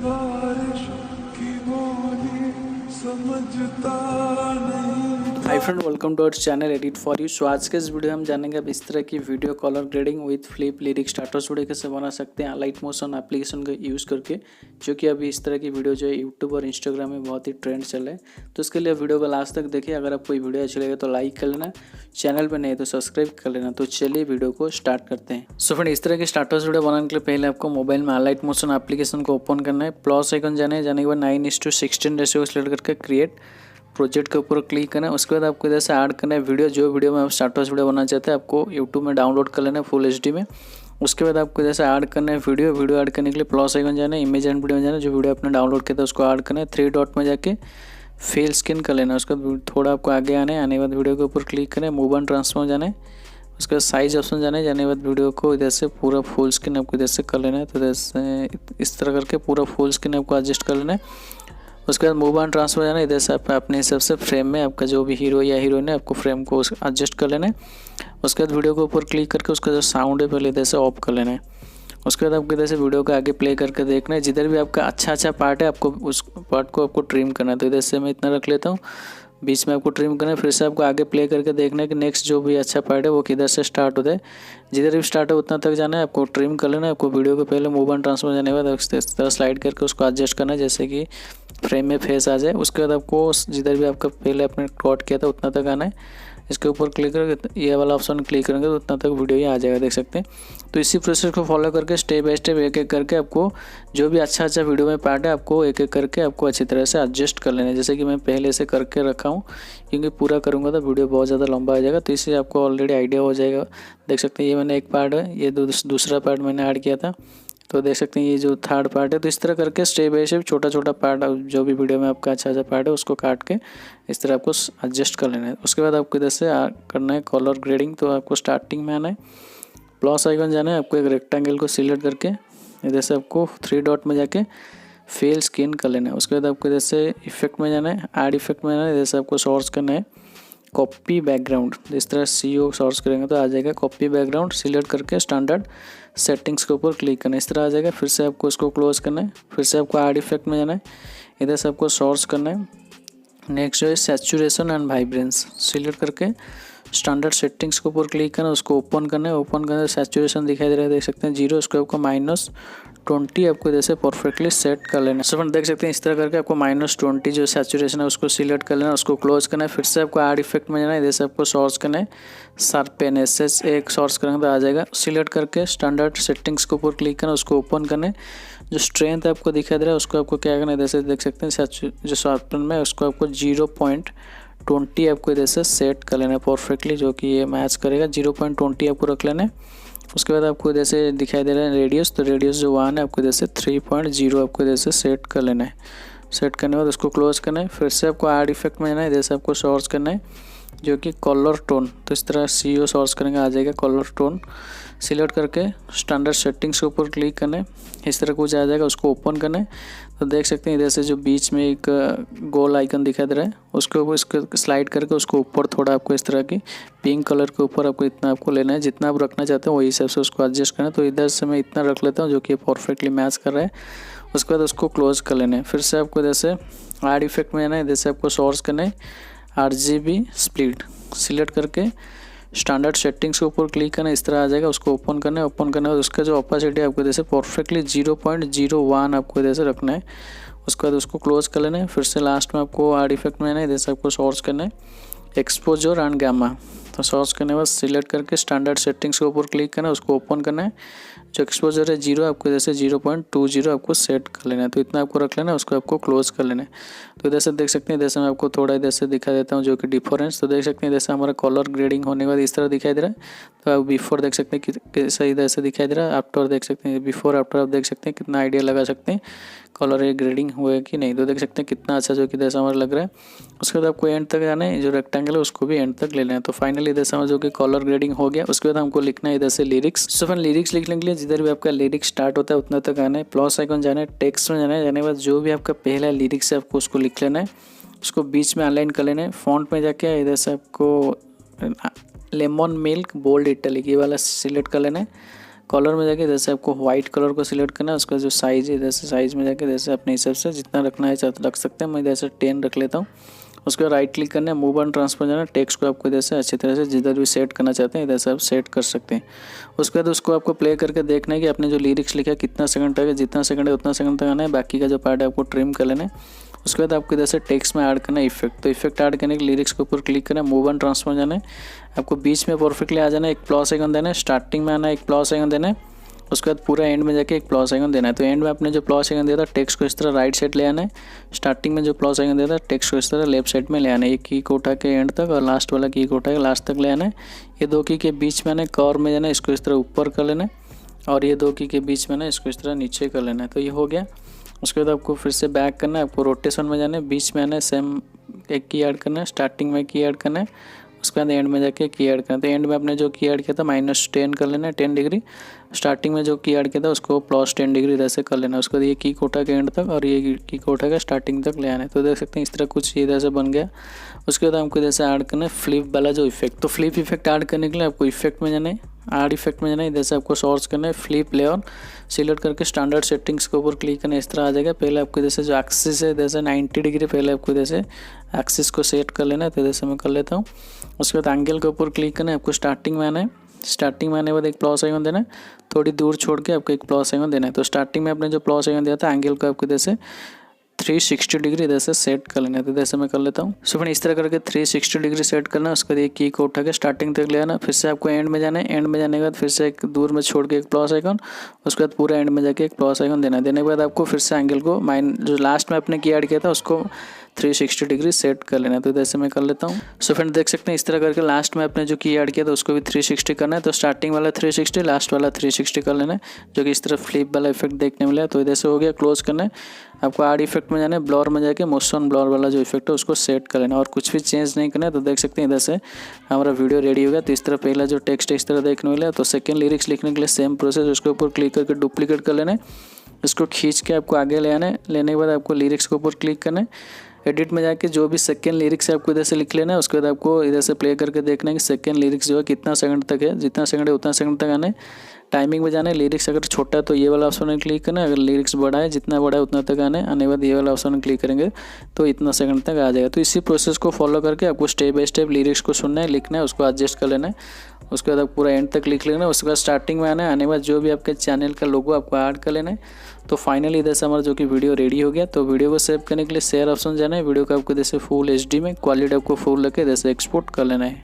Hi friend, welcome to our channel edit for you. So आज के इस video में हम जानेंगे अब इस तरह की video colour grading with flip lyric starters video कैसे बना सकते हैं अलाइट मोशन एप्लीकेशन का यूज़ करके, जो कि अभी इस तरह की वीडियो जो है यूट्यूब और इंस्टाग्राम में बहुत ही ट्रेंड चल रहा है। तो इसके लिए वीडियो को लास्ट तक देखिए। अगर आपको ये वीडियो अच्छी लगे तो लाइक कर लेना, चैनल पर नहीं तो सब्सक्राइब कर लेना। तो चलिए वीडियो को स्टार्ट करते हैं। सो फ्रेंड, इस तरह की स्टार्टर्स वीडियो बनाने के लिए पहले आपको मोबाइल में अलाइट मोशन एप्लीकेशन को ओपन करना है। प्लस आइकन जाने के बाद 9:16 रेशियो सेलेक्ट करके क्रिएट प्रोजेक्ट के ऊपर क्लिक करना है। उसके बाद आपको इधर से ऐड करना है वीडियो। जो वीडियो में आप स्टार्टर्स वीडियो बनाना चाहते हैं आपको यूट्यूब में डाउनलोड कर लेना है फुल HD में। उसके बाद आपको इधर से ऐड करना है वीडियो ऐड करने के लिए प्लस आइकन जाना है, इमेज एंड वीडियो में जाना है। जो वीडियो आपने डाउनलोड किया था उसको ऐड करना है। 3 डॉट में जाके फिल स्क्रीन कर लेना है। उसके बाद थोड़ा आपको आगे आने के बाद वीडियो के ऊपर क्लिक करें, मूव एंड ट्रांसफॉर्म जाना है। उसके बाद साइज ऑप्शन जाने के बाद वीडियो को इधर से पूरा फुल स्क्रीन आपको इधर से कर लेना है। तो इधर से इस तरह करके पूरा फुल स्क्रीन आपको एडजस्ट कर लेना है। उसके बाद मूव एंड ट्रांसफर जाना है। इधर से आप अपने हिसाब से फ्रेम में आपका जो भी हीरो या हीरोइन है आपको फ्रेम को एडजस्ट कर लेना है। उसके बाद वीडियो के ऊपर क्लिक करके उसका जो साउंड है पहले इधर से ऑफ कर लेना है। उसके बाद आपको इधर से वीडियो को आगे प्ले करके देखना है। जिधर भी आपका अच्छा पार्ट है आपको उस पार्ट को आपको ट्रिम करना है। तो इधर से मैं इतना रख लेता हूँ, बीच में आपको ट्रिम करना है। फिर से आपको आगे प्ले करके देखना है कि नेक्स्ट जो भी अच्छा पार्ट है वो किधर से स्टार्ट होता है। जिधर भी स्टार्ट है उतना तक जाना है, आपको ट्रिम कर लेना है। आपको वीडियो को पहले मूव एंड ट्रांसफर जाने के बाद इस तरह स्लाइड करके उसको एडजस्ट करना है जैसे कि फ्रेम में फेस आ जाए। उसके बाद आपको जिधर भी आपका पहले आपने कट किया था उतना तक आना है। इसके ऊपर क्लिक करके ये वाला ऑप्शन क्लिक करेंगे तो उतना तक वीडियो ही आ जाएगा, देख सकते हैं। तो इसी प्रोसेस को फॉलो करके स्टेप बाय स्टेप एक एक करके आपको जो भी अच्छा वीडियो में पार्ट है आपको एक एक करके आपको अच्छी तरह से एडजस्ट कर लेना है। जैसे कि मैं पहले से करके रखा हूँ, क्योंकि पूरा करूँगा तो वीडियो बहुत ज़्यादा लंबा हो जाएगा। तो इससे आपको ऑलरेडी आइडिया हो जाएगा। देख सकते हैं ये मैंने एक पार्ट है, ये दूसरा पार्ट मैंने ऐड किया था। तो देख सकते हैं ये जो थर्ड पार्ट है। तो इस तरह करके स्टेप बाय स्टेप छोटा पार्ट जो भी वीडियो में आपका अच्छा पार्ट है उसको काट के इस तरह आपको एडजस्ट कर लेना है। उसके बाद आपको इधर से करना है कलर ग्रेडिंग। तो आपको स्टार्टिंग में आना है, प्लस आइकन जाना है, आपको एक रेक्टेंगल को सिलेक्ट करके इधर से आपको 3 डॉट में जाके फिल स्क्रीन कर लेना है। उसके बाद आपको इधर से इफेक्ट में जाना है, ऐड इफेक्ट में जाना है। इधर से आपको सोर्स करना है कॉपी बैकग्राउंड। इस तरह CO सोर्स करेंगे तो आ जाएगा कॉपी बैकग्राउंड। सिलेक्ट करके स्टैंडर्ड सेटिंग्स के ऊपर क्लिक करना है, इस तरह आ जाएगा। फिर से आपको इसको क्लोज करना है। फिर से आपको ऐड इफेक्ट में जाना है, इधर से आपको सोर्स करना है। नेक्स्ट जो है सैचुरेशन एंड वाइब्रेंस, सिलेक्ट करके स्टैंडर्ड सेटिंग्स के ऊपर क्लिक करना है, उसको ओपन करना है। ओपन करने सैचुरेशन दिखाई दे रहा है, देख सकते हैं 0। उसको आपको -20 आपको जैसे परफेक्टली सेट कर लेना है। सो फ्रेंड देख सकते हैं इस तरह करके आपको -20 जो सैचुरेशन है उसको सिलेक्ट कर लेना, उसको क्लोज करना है। फिर से आपको ऐड इफेक्ट में जाना है, जैसे आपको सोर्स करना है शार्पन SS एक सोर्स करेंगे तो आ जाएगा। सिलेक्ट करके स्टैंडर्ड सेटिंग्स के ऊपर क्लिक करना, उसको ओपन करना है। जो स्ट्रेंथ आपको दिखाई दे रहा है उसको आपको क्या करना है, जैसे देख सकते हैं जो शार्पन में उसको आपको 0.20 आपको इधर से सेट कर लेना है परफेक्टली, जो कि ये मैच करेगा। 0.20 आपको रख लेना है। उसके बाद आपको इधर से दिखाई दे रहा है रेडियस, तो रेडियस जो 1 है आपको इधर से 3.0 आपको इधर से सेट कर लेना है। सेट करने के बाद उसको क्लोज करना है। फिर से आपको ऐड इफेक्ट में जाना है, इधर से आपको सोर्स करना है जो कि कलर टोन। तो इस तरह CO सोर्स करेंगे आ जाएगा कलर टोन। सिलेक्ट करके स्टैंडर्ड सेटिंग्स के ऊपर क्लिक करना है, इस तरह कुछ आ जाएगा। उसको ओपन करना है तो देख सकते हैं इधर से जो बीच में एक गोल आइकन दिखाई दे रहा है उसको इसको स्लाइड करके उसको ऊपर थोड़ा आपको इस तरह की पिंक कलर के ऊपर आपको इतना आपको लेना है। जितना आप रखना चाहते हैं वही हिसाब से उसको एडजस्ट करना है। तो इधर से मैं इतना रख लेता हूँ जो कि परफेक्टली मैच कर रहा है। उसके बाद उसको क्लोज कर लेना है। फिर से आपको इधर से ऐड इफेक्ट में आना है, इधर से आपको सोर्स करना है RGB स्प्लिट। सिलेक्ट करके स्टैंडर्ड सेटिंग्स के ऊपर क्लिक करना है, इस तरह आ जाएगा। उसको ओपन करना है। ओपन करने के बाद उसका जो ऑपोसिटी है आपको जैसे परफेक्टली 0.01 आपको इधर से रखना है। उसके बाद उसको क्लोज कर लेना है। फिर से लास्ट में आपको ऐड इफेक्ट में आना है, इधर से आपको सोर्स करना है एक्सपोजर एंड गामा। तो सोर्स करने के बाद सिलेक्ट करके स्टैंडर्ड सेटिंग्स के ऊपर क्लिक करना है, उसको ओपन करना है। जो एक्सपोजर है 0 आपको इधर से 0.20 आपको सेट कर लेना है। तो इतना आपको रख लेना है, उसको आपको क्लोज कर लेना है। तो इधर से देख सकते हैं, इधर से मैं आपको थोड़ा इधर से दिखा देता हूँ जो कि डिफरेंस। तो देख सकते हैं इधर से हमारा कलर ग्रेडिंग होने के बाद इस तरह दिखाई दे रहा है। तो आप बिफोर देख सकते हैं कैसा इधर से दिखाई दे रहा है, आफ्टर देख सकते हैं, बिफोर आफ्टर आप देख सकते हैं कितना आइडिया लगा सकते हैं कलर ये ग्रेडिंग हुआ है कि नहीं। तो देख सकते हैं कितना अच्छा जो कि इधर से हमारा लग रहा है। उसके बाद आपको एंड तक जाना है, जो रेक्टेंगल है उसको भी एंड तक ले लेना है। तो फाइनली इधर से जो कि कलर ग्रेडिंग हो गया। उसके बाद हमको लिखना है इधर से लिरिक्स। सो फिर लिरिक्स लिखने के लिए जिधर भी आपका लिरिक्स स्टार्ट होता है उतना तक आना है। प्लस आइकन जाना है, टेक्स्ट में जाना है। जाने के बाद जो भी आपका पहला लिरिक्स है आपको उसको लिख लेना है, उसको बीच में अलाइन कर लेना है। फॉन्ट में जाके इधर से आपको लेमन मिल्क बोल्ड इटैलिक ये वाला सिलेक्ट कर लेना है। कलर में जाके जैसे आपको वाइट कलर को सिलेक्ट करना है, उसका जो साइज़ है जैसे साइज़ में जाके जैसे अपने हिसाब से जितना रखना है रख सकते हैं। मैं जैसे 10 रख लेता हूँ। उसके बाद राइट क्लिक करना है, मूव एंड ट्रांसफर जाना है। टेक्स्ट को आपको जैसे अच्छी तरह से जिधर भी सेट करना चाहते हैं इधर से आप सेट कर सकते हैं। उसके बाद उसको आपको प्ले करके देखना है कि आपने जो लिरिक्स लिखा है कितना सेकंड तक है, जितना सेकंड है उतना सेकंड तक आना है, बाकी का जो पार्ट है आपको ट्रिम कर लेना है। उसके बाद आपको इधर से टेक्स्ट में ऐड करना है इफेक्ट। तो इफेक्ट ऐड करने के लिरिक्स के ऊपर क्लिक करना है, मूव एंड ट्रांसफर जाना है। आपको बीच में परफेक्टली आ जाना है, एक प्लस आइकन देना है, स्टार्टिंग में आना है, एक प्लस आइकन देना है। उसके बाद पूरा एंड में जाके एक प्लस आइकन देना है। तो एंड में आपने जो प्लस आइकन दिया था टेक्स्ट को इस तरह राइट साइड ले आना है, स्टार्टिंग में जो प्लस आइकन दिया था टेक्स्ट को इस तरह लेफ्ट साइड में ले आना है। एक की को उठा के एंड तक और लास्ट वाला की को उठा के लास्ट तक ले आना है। ये दो की के बीच में आना है, कर्व में जाना है, इसको इस तरह ऊपर कर लेना है और ये दो की के बीच में ना इसको इस तरह नीचे कर लेना है। तो ये हो गया। उसके बाद आपको फिर से बैक करना है, आपको रोटेशन में जाना है, बीच में आना है, सेम एक की ऐड करना है, स्टार्टिंग में की ऐड करना है, उसके बाद एंड में जाके की ऐड करना है। तो एंड में आपने जो की ऐड किया था -10 कर लेना है, 10 डिग्री। स्टार्टिंग में जो की ऐड किया था उसको +10 डिग्री इधर से कर लेना है। उसके बाद ये की को उठा के एंड तक और ये की को उठा के स्टार्टिंग तक ले आना है। तो देख सकते हैं इस तरह कुछ इधर से बन गया। उसके बाद हमको इधर से ऐड करना है फ्लिप वाला जो इफेक्ट। तो फ्लिप इफेक्ट ऐड करने के लिए आपको इफेक्ट में जाना है, ऐड इफेक्ट में जाना है, इधर से आपको सर्च करना है फ्लिप लेयर, सिलेक्ट करके स्टैंडर्ड सेटिंग्स के ऊपर क्लिक करना है। इस तरह आ जाएगा। पहले आपको इधर से जो एक्सिस है इधर से 90 डिग्री पहले आपको इधर से एक्सिस को सेट कर लेना है। तो इधर से मैं कर लेता हूँ। उसके बाद एंगल के ऊपर क्लिक करना है, आपको स्टार्टिंग में आना है, स्टार्टिंग में आने के बाद एक प्लस आइकन देना है, थोड़ी दूर छोड़ के आपको एक प्लस आइकन देना है। तो स्टार्टिंग में आपने जो प्लस आइकन दिया था एंगल को आपको इधर से 360 डिग्री इधर से सेट कर लेना है। तो जैसे मैं कर लेता हूँ। सो फ्रेंड इस तरह करके 360 डिग्री सेट करना है। उसके बाद ये की को उठा के स्टार्टिंग तक ले आना, फिर से आपको एंड में जाना है, एंड में जाने के बाद फिर से एक दूर में छोड़ के एक प्लस आइकन, उसके बाद पूरा एंड में जाके एक प्लस आइकन देना है। देने के बाद आपको फिर से एंगल को जो लास्ट में आपने की ऐड किया था उसको 360 डिग्री सेट कर लेना है। तो जैसे मैं कर लेता हूँ। सो फ्रेंड देख सकते हैं इस तरह करके लास्ट में आपने जो की ऐड किया था उसको भी 360 करना है। तो स्टार्टिंग वाला 360, लास्ट वाला 360 कर लेना है, जो कि इस तरह फ्लिप वाला इफेक्ट देखने मिला। तो इधर से हो गया। क्लोज करना है, आपको ऐड इफेक्ट में जाना है, ब्लर में जाके मोशन ब्लर वाला जो इफेक्ट है उसको सेट कर लेना और कुछ भी चेंज नहीं करना है। तो देख सकते हैं इधर से हमारा वीडियो रेडी हो गया। तो इस तरह पहला जो टेक्स्ट इस तरह देखने मिला। तो सेकंड लिरिक्स लिखने के लिए सेम प्रोसेस, उसके ऊपर क्लिक करके डुप्लीकेट कर लेना है, इसको खींच के आपको आगे ले आना है। लेने के बाद आपको लिरिक्स के ऊपर क्लिक करना है, एडिट में जाके जो भी सेकंड लिरिक्स है आपको इधर से लिख लेना है। उसके बाद आपको इधर से प्ले करके देखना है कि सेकंड लिरिक्स जो है कितना सेकंड तक है, जितना सेकंड है उतना सेकंड तक आना है। टाइमिंग में जाना है, लिरिक्स अगर छोटा है तो ये वाला ऑप्शन में क्लिक करना है, अगर लिरिक्स बड़ा है जितना बड़ा है उतना तक आना है। आने के बाद ये वाला ऑप्शन में क्लिक करेंगे तो इतना सेकंड तक आ जाएगा। तो इसी प्रोसेस को फॉलो करके आपको स्टेप बाय स्टेप लिरिक्स को सुनना है, लिखना है, उसको एडजस्ट कर लेना है। उसके बाद आप पूरा एंड तक लिख लेना है। उसके बाद स्टार्टिंग में आना है, आने के बाद जो भी आपके चैनल का लोगो आपको ऐड कर लेना है। तो फाइनली इधर से हमारा जो कि वीडियो रेडी हो गया। तो वीडियो को सेव करने के लिए शेयर ऑप्शन जाना है, वीडियो को आपको इधर से फुल HD में क्वालिटी आपको फुल रखे इधर से एक्सपोर्ट कर लेना है।